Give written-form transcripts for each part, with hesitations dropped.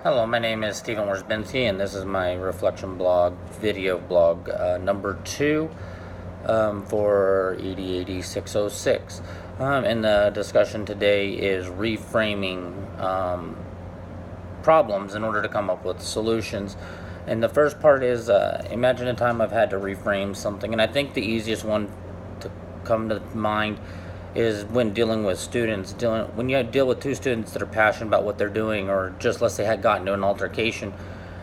Hello, my name is Stephen Worsbinsky, and this is my reflection blog, video blog number 2 for EDAD 606. And the discussion today is reframing problems in order to come up with solutions. And the first part is imagine a time I've had to reframe something, and I think the easiest one to come to mind is when dealing with students. When you deal with two students that are passionate about what they're doing, or just let's say had gotten into an altercation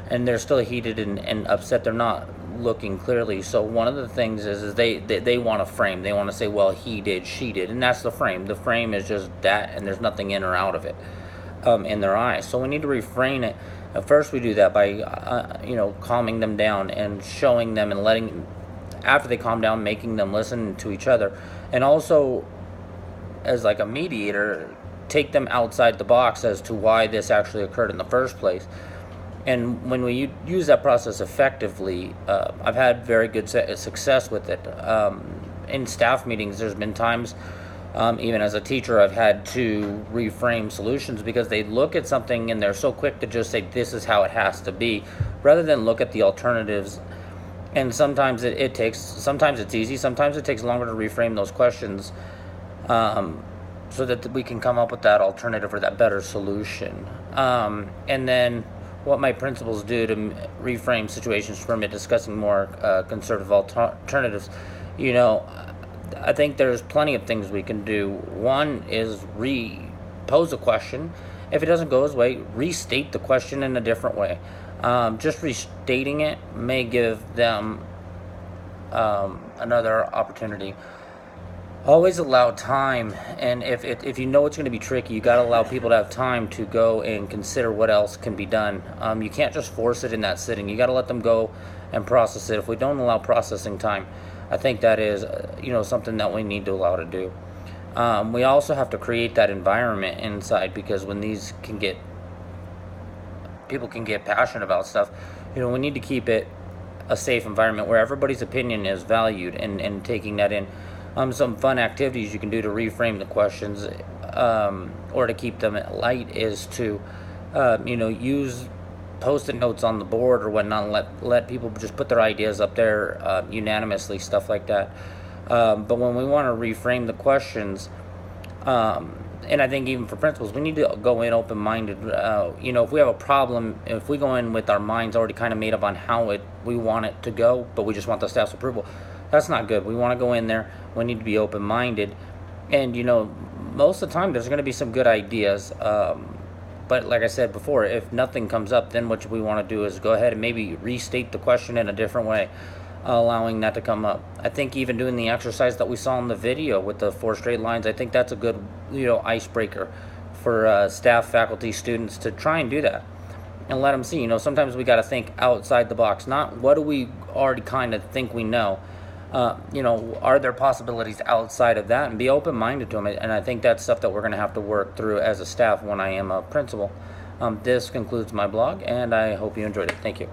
and they're still heated and upset, they're not looking clearly. So one of the things is they want to frame. They want to say, well, he did, she did, and that's the frame. The frame is just that, and there's nothing in or out of it in their eyes. So we need to reframe it. At first we do that by calming them down and showing them, and letting, after they calm down, making them listen to each other, and also as like a mediator, take them outside the box as to why this actually occurred in the first place. And when we use that process effectively, I've had very good success with it. In staff meetings, there's been times, even as a teacher, I've had to reframe solutions because they look at something and they're so quick to just say, this is how it has to be, rather than look at the alternatives. And sometimes sometimes it's easy, sometimes it takes longer to reframe those questions, so that we can come up with that alternative or that better solution. And then what my principals do to reframe situations for me, discussing more conservative alternatives, I think there's plenty of things we can do. One is pose a question. If it doesn't go his way, restate the question in a different way. Just restating it may give them another opportunity. Always allow time, and if you know it's going to be tricky, you got to allow people to have time to go and consider what else can be done. You can't just force it in that sitting. You got to let them go and process it. If we don't allow processing time, I think that is something that we need to allow to do. We also have to create that environment inside, because when people can get passionate about stuff, we need to keep it a safe environment where everybody's opinion is valued, and taking that in. Some fun activities you can do to reframe the questions, or to keep them light, is to use post-it notes on the board or whatnot, and let people just put their ideas up there unanimously, stuff like that. But when we want to reframe the questions, and I think even for principals, we need to go in open-minded. If we have a problem, if we go in with our minds already kind of made up on how we want it to go, but we just want the staff's approval, that's not good. We want to go in there, we need to be open-minded, and most of the time there's going to be some good ideas, but like I said before, if nothing comes up, then what we want to do is go ahead and maybe restate the question in a different way, allowing that to come up. I think even doing the exercise that we saw in the video with the 4 straight lines, I think that's a good icebreaker for staff, faculty, students to try and do that, and let them see. Sometimes we got to think outside the box, not what do we already kind of think we know. Are there possibilities outside of that, and be open-minded to them. And I think that's stuff that we're going to have to work through as a staff when I am a principal. This concludes my blog, and I hope you enjoyed it. Thank you.